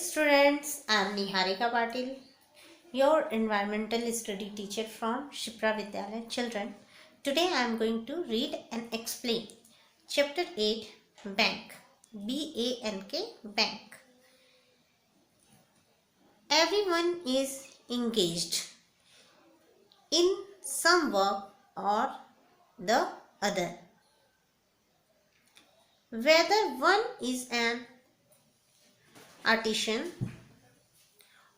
students, I am Niharika Patil, your environmental study teacher from Shipra Vidyalaya. Children, today I am going to read and explain Chapter 8 Bank, B-A-N-K, Bank. Everyone is engaged in some work or the other. Whether one is an artisan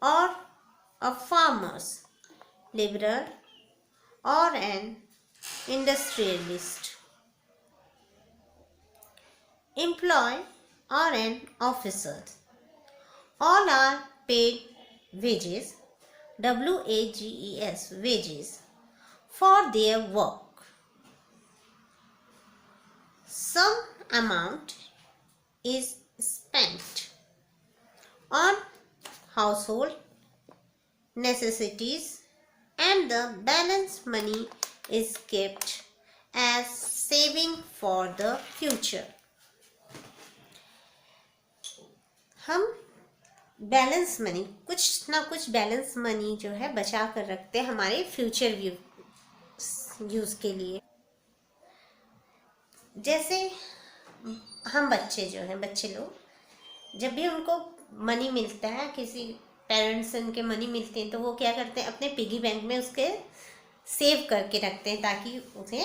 or a farmer's laborer or an industrialist, employee or an officer, all are paid wages, WAGES, wages, for their work. Some amount is spent on household necessities and the balance money is kept as saving for the future. हम balance money कुछ ना कुछ balance money जो है बचा कर रखते हैं हमारे फ्यूचर यूज़ के लिए। जैसे हम बच्चे जो हैं, बच्चे लोग जब भी उनको मनी मिलता है, किसी पेरेंट्स से उनके मनी मिलते हैं तो वो क्या करते हैं, अपने पिगी बैंक में उसके सेव करके रखते हैं ताकि उसे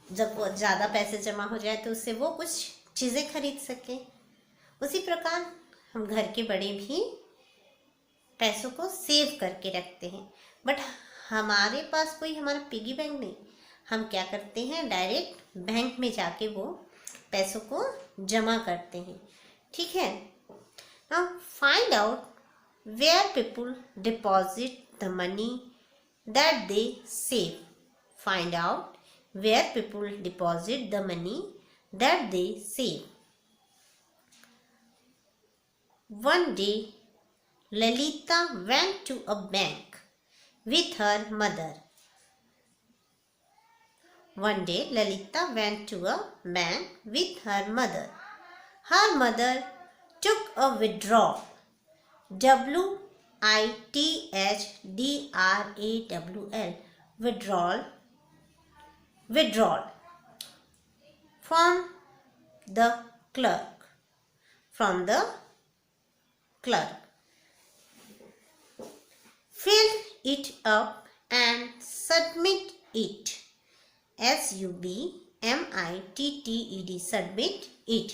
जब वो ज़्यादा पैसे जमा हो जाए तो उससे वो कुछ चीज़ें खरीद सकें। उसी प्रकार हम घर के बड़े भी पैसों को सेव करके रखते हैं, बट हमारे पास कोई हमारा पिगी बैंक नहीं। हम क्या करते हैं, डायरेक्ट बैंक में जाके वो पैसों को जमा करते हैं। ठीक है, now find out where people deposit the money that they save. Find out where people deposit the money that they save. One day, Lalita went to a bank with her mother. One day, Lalita went to a bank with her mother. Her mother took a withdrawal, WITHDRAWL, withdrawal from the clerk. Fill it up and submit it. SUBMITTED, submit it.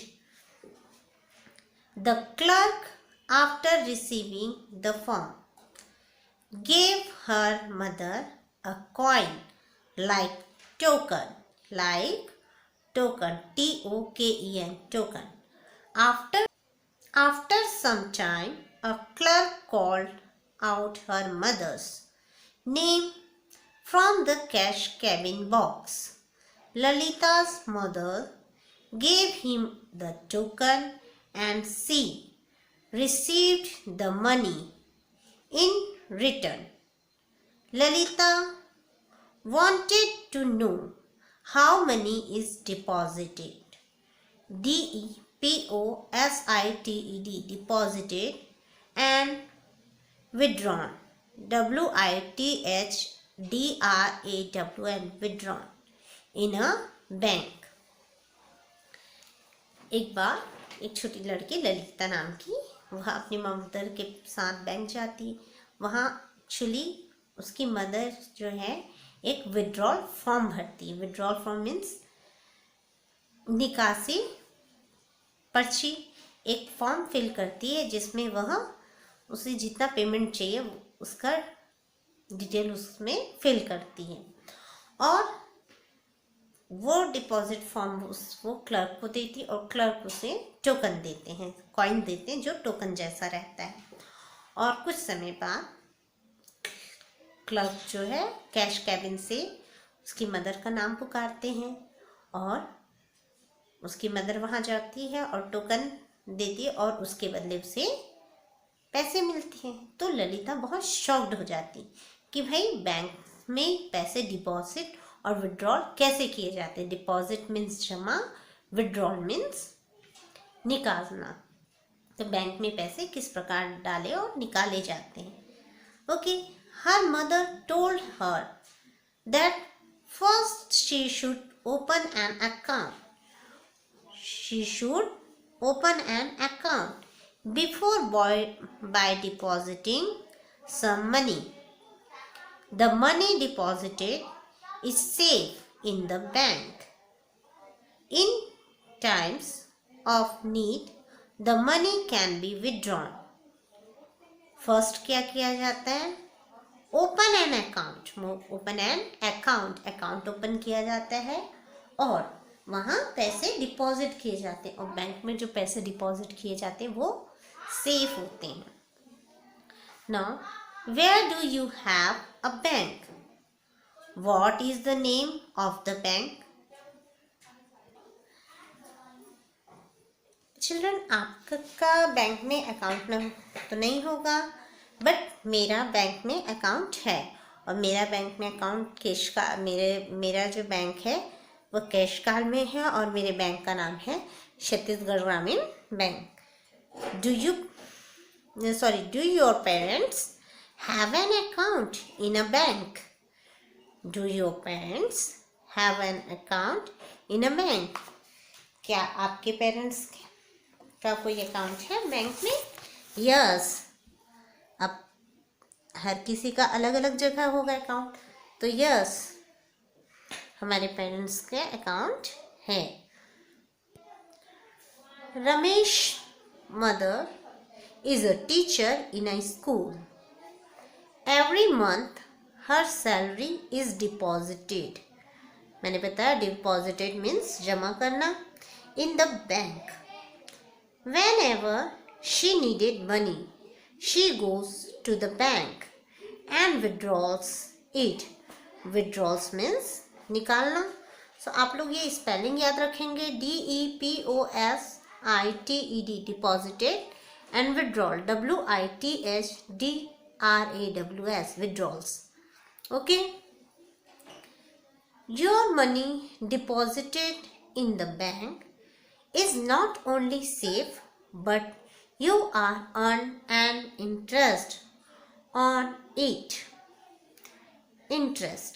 The clerk, after receiving the form, gave her mother a coin like token, TOKEN, token. After some time, a clerk called out her mother's name from the cash cabin box. Lalita's mother gave him the token and she received the money in return. Lalita wanted to know how money is deposited. DEPOSITED, deposited, and withdrawn, WITHDRAWN, withdrawn in a bank. एक बार एक छोटी लड़की ललिता नाम की, वह अपनी mother के साथ बैंक जाती। वहाँ एक्चुअली उसकी मदर जो है एक विड्रॉल फॉर्म भरती है। विड्रॉल फॉर्म मीन्स निकासी पर्ची, एक फॉर्म फिल करती है जिसमें वह उसे जितना पेमेंट चाहिए उसका डिटेल उसमें फिल करती है और वो डिपॉजिट फॉर्म वो क्लर्क को देती है और क्लर्क उसे टोकन देते हैं, कॉइन देते हैं जो टोकन जैसा रहता है। और कुछ समय बाद क्लर्क जो है कैश कैबिन से उसकी मदर का नाम पुकारते हैं और उसकी मदर वहाँ जाती है और टोकन देती है और उसके बदले उसे पैसे मिलते हैं। तो ललिता बहुत शॉक्ड हो जाती कि भाई बैंक में पैसे डिपॉजिट और विड्रॉल कैसे किए जाते हैं। डिपॉजिट मीन्स जमा, विड्रॉल मीन्स निकालना। तो बैंक में पैसे किस प्रकार डाले और निकाले जाते हैं। Okay, her mother told her that first she should open an account. She should open an account before by depositing some money. The money deposited is safe in the bank. In times of need, the money can be withdrawn. First क्या किया जाता है? Open an account. Open an account. Account open किया जाता है और वहाँ पैसे डिपॉजिट किए जाते हैं, और बैंक में जो पैसे डिपॉजिट किए जाते हैं वो सेफ होते हैं. Now where do you have a bank? What is the name of the bank? Children, आपका बैंक में अकाउंट न तो नहीं होगा, बट मेरा बैंक में अकाउंट है, और मेरा बैंक में अकाउंट कैश का मेरा जो बैंक है वो कैश काल में है, और मेरे बैंक का नाम है छत्तीसगढ़ ग्रामीण bank. Do your parents have an account in a bank? Do your parents have an account in a bank? क्या आपके पेरेंट्स का कोई अकाउंट है बैंक में? यस. अब हर किसी का अलग अलग जगह होगा अकाउंट, तो यस, हमारे पेरेंट्स के अकाउंट है. Ramesh mother is a teacher in a school. Every month her salary is deposited. मैंने बताया डिपॉजिटेड मीन्स जमा करना. In the bank. Whenever she needed money she goes to the bank and withdrawals it. Withdrawals means निकालना. So आप लोग ये spelling याद रखेंगे, DEPOSITED, deposited, and withdrawal WITHDRAWS, withdrawals. Okay. Your money deposited in the bank is not only safe but you are earn an interest on it. Interest,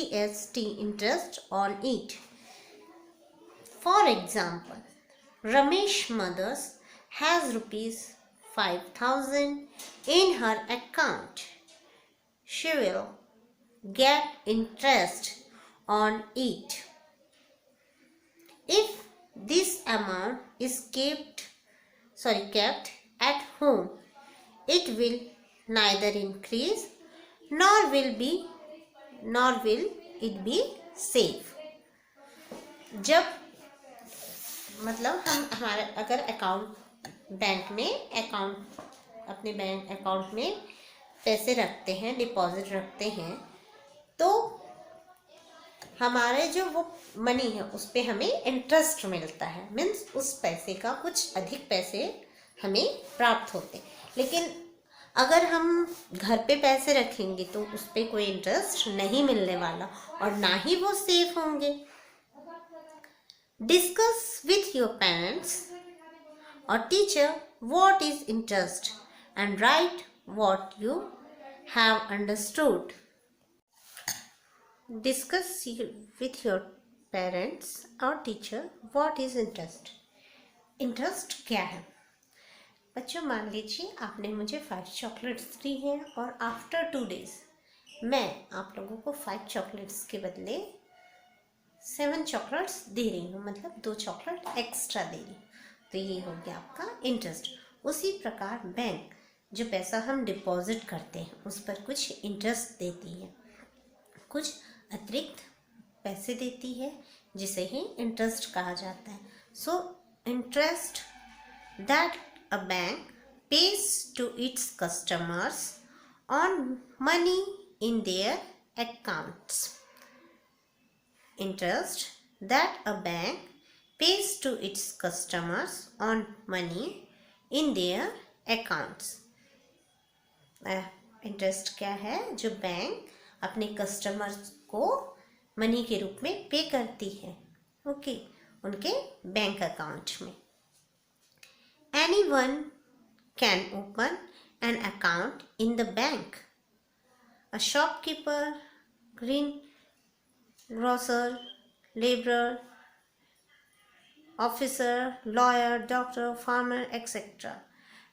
INTEREST, interest on it. For example, Ramesh Mothers has rupees 5,000 in her account. She will get interest on it. If this amount is kept at home, it will neither increase nor will it be safe. जब मतलब हम हमारे अगर अपने bank account में पैसे रखते हैं, डिपॉजिट रखते हैं, तो हमारे जो वो मनी है उस पे हमें इंटरेस्ट मिलता है. मीन्स उस पैसे का कुछ अधिक पैसे हमें प्राप्त होते हैं. लेकिन अगर हम घर पे पैसे रखेंगे तो उस पे कोई इंटरेस्ट नहीं मिलने वाला, और ना ही वो सेफ होंगे. डिस्कस विथ योर पेरेंट्स और teacher what is interest and write what you have understood. Discuss with your parents और teacher what is interest. Interest क्या है? बच्चों, मान लीजिए आपने मुझे 5 चॉकलेट्स दी हैं, और आफ्टर 2 days मैं आप लोगों को 5 चॉकलेट्स के बदले 7 चॉकलेट्स दे रही हूँ, मतलब 2 चॉकलेट एक्स्ट्रा दे रही हूँ. तो ये हो गया आपका इंटरेस्ट. उसी प्रकार बैंक जो पैसा हम डिपॉजिट करते हैं उस पर कुछ इंटरेस्ट देती है, कुछ अतिरिक्त पैसे देती है, जिसे ही इंटरेस्ट कहा जाता है. So interest that a bank pays to its customers on money in their accounts. Interest that a bank pays to its customers on money in their accounts. Interest क्या है? जो बैंक अपने कस्टमर्स को money के रूप में पे करती है. ओके. उनके बैंक अकाउंट में। Anyone can open an account in the bank. A shopkeeper, greengrocer, laborer, officer, lawyer, doctor, farmer, etc.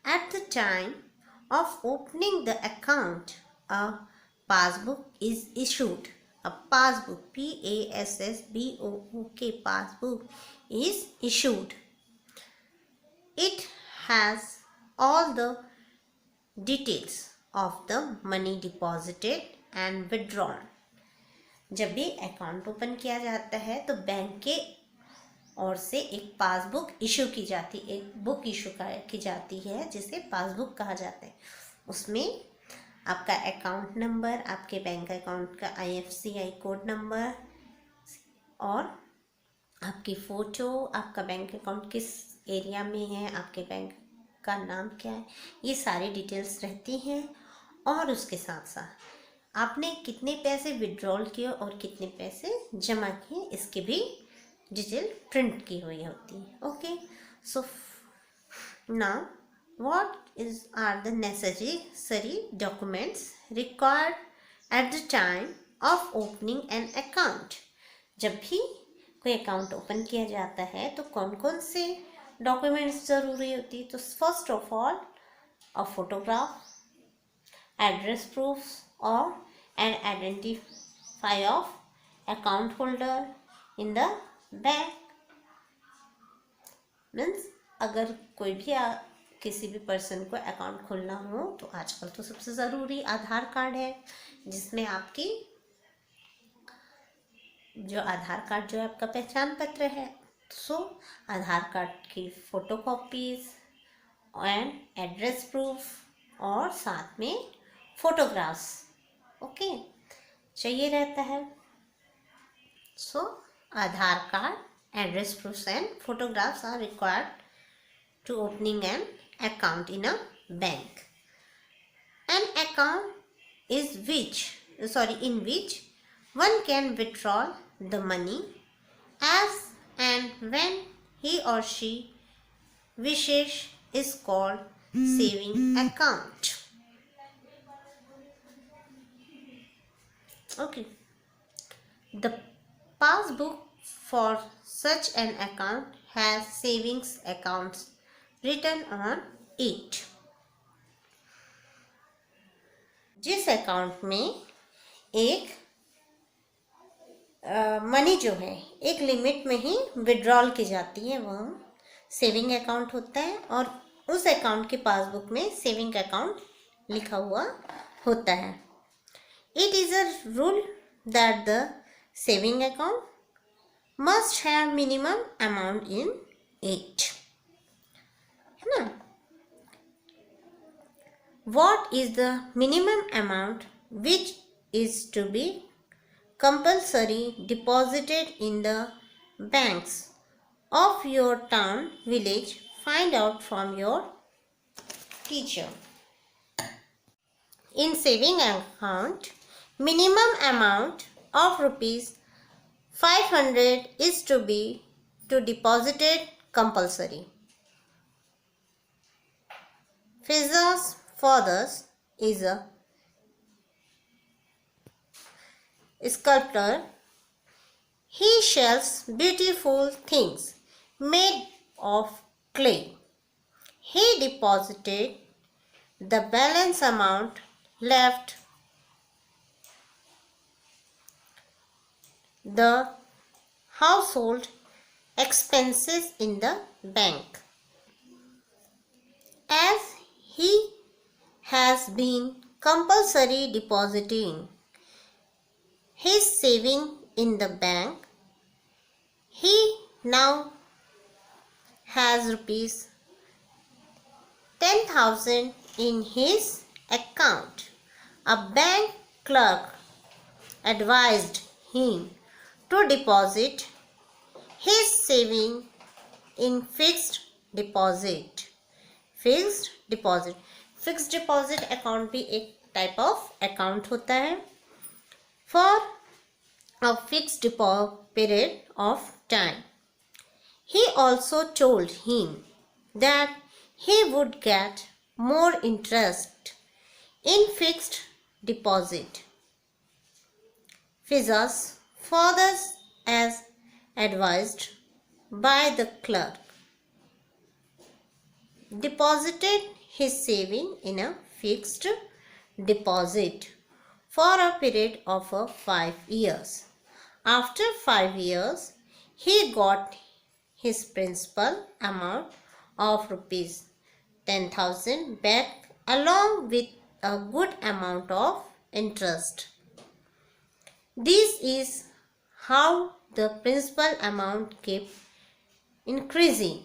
At the time of opening the account, a passbook is issued. A passbook, Passbook, passbook is issued. It has all the details of the money deposited and withdrawn. जब भी account open किया जाता है तो bank के ओर से एक passbook issue की जाती, एक बुक इशू की जाती है जिसे पासबुक कहा जाता है। उसमें आपका अकाउंट नंबर, आपके बैंक अकाउंट का IFSCI कोड नंबर और आपकी फ़ोटो, आपका बैंक अकाउंट किस एरिया में है, आपके बैंक का नाम क्या है, ये सारी डिटेल्स रहती हैं। और उसके साथ साथ आपने कितने पैसे विड्रॉल किए और कितने पैसे जमा किए, इसकी भी डिटेल प्रिंट की हुई होती है। Okay, so now what are the necessary documents required at the time of opening an account. जब भी कोई अकाउंट ओपन किया जाता है तो कौन कौन से डॉक्यूमेंट्स ज़रूरी होती है? तो first of all a photograph, address proof और an identify of account holder in the bank. Means अगर कोई भी किसी भी पर्सन को अकाउंट खोलना हो तो आजकल तो सबसे ज़रूरी आधार कार्ड है, जिसमें आपकी जो आधार कार्ड जो है आपका पहचान पत्र है। सो आधार कार्ड की फ़ोटोकॉपीज़ एंड एड्रेस प्रूफ और साथ में फोटोग्राफ्स ओके चाहिए रहता है। So Aadhaar card, address proof and photographs are required to opening an account in a bank. An account is in which one can withdraw the money as and when he or she wishes is called saving account. Okay. The passbook for such an account has savings accounts written on it. जिस account में एक money जो है एक limit में ही withdrawal की जाती है वह सेविंग अकाउंट होता है, और उस अकाउंट के पासबुक में सेविंग अकाउंट लिखा हुआ होता है। It is a rule that the saving account must have minimum amount in it, है ना। What is the minimum amount which is to be compulsory deposited in the banks of your town, village? Find out from your teacher. In saving account, minimum amount of ₹500 is to be deposited compulsory. Fiza's father is a sculptor. He sells beautiful things made of clay. He deposited the balance amount left the household expenses in the bank. As he has been compulsory depositing his saving in the bank, he now has ₹10,000 in his account. A bank clerk advised him to deposit his saving in fixed deposit. Fixed deposit account भी एक type of account होता है for a fixed period of time. He also told him that he would get more interest in fixed deposit. Fiza's father, as advised by the clerk, deposited his saving in a fixed deposit for a period of 5 years. After 5 years, he got his principal amount of rupees 10,000 back along with a good amount of interest. This is how the principal amount kept increasing.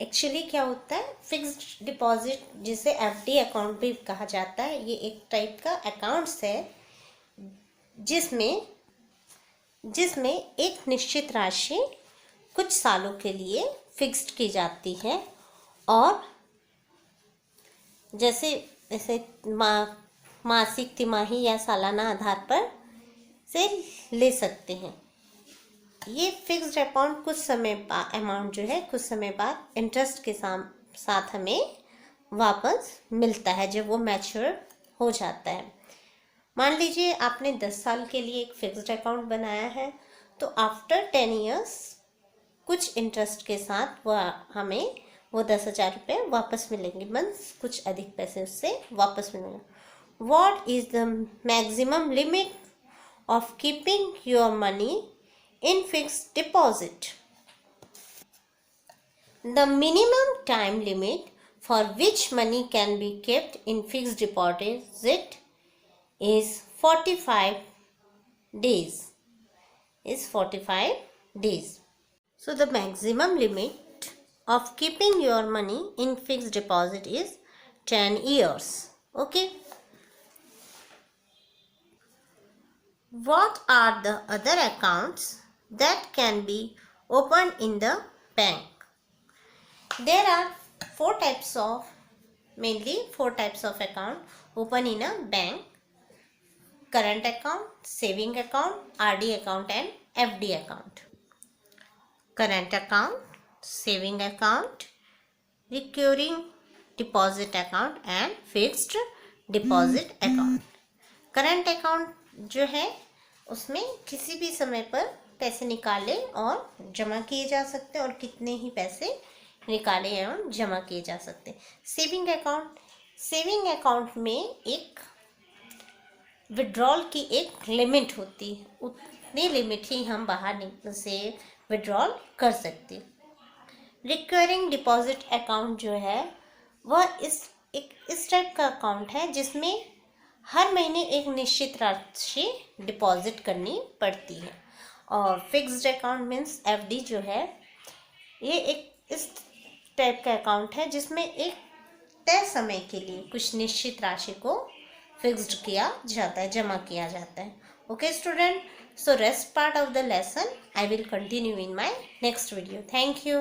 Actually क्या होता है, fixed deposit जिसे FD account भी कहा जाता है, ये एक टाइप का अकाउंट्स है जिसमें एक निश्चित राशि कुछ सालों के लिए फिक्स्ड की जाती है और जैसे मासिक, तिमाही या सालाना आधार पर से ले सकते हैं। ये फिक्स्ड अमाउंट कुछ समय बाद इंटरेस्ट के साथ हमें वापस मिलता है जब वो मैच्योर हो जाता है। मान लीजिए आपने 10 साल के लिए एक फिक्स्ड अकाउंट बनाया है, तो आफ्टर 10 इयर्स कुछ इंटरेस्ट के साथ हमें वो 10,000 रुपये वापस मिलेंगे, मीन्स कुछ अधिक पैसे उससे वापस मिलेंगे। What is the maximum limit of keeping your money in fixed deposit? The minimum time limit for which money can be kept in fixed deposit is 45 days. So the maximum limit of keeping your money in fixed deposit is 10 years. Okay. What are the other accounts that can be opened in the bank? There are mainly four types of account open in a bank: current account, saving account, RD account and FD account. Current account, saving account, recurring deposit account and fixed deposit account. Current account जो है उसमें किसी भी समय पर पैसे निकाले और जमा किए जा सकते हैं और कितने ही पैसे निकाले एवं जमा किए जा सकते हैं। सेविंग अकाउंट में एक विड्रॉल की एक लिमिट होती है, उतनी लिमिट ही हम बाहर से विड्रॉल कर सकते हैं। रिकरिंग डिपॉजिट अकाउंट जो है वह इस टाइप का अकाउंट है जिसमें हर महीने एक निश्चित राशि डिपॉजिट करनी पड़ती है। और फिक्स्ड अकाउंट मीन्स एफडी जो है, ये एक इस टाइप का अकाउंट है जिसमें एक तय समय के लिए कुछ निश्चित राशि को फिक्स्ड किया जाता है, जमा किया जाता है। Okay student, so rest part of the lesson I will continue in my next video. Thank you.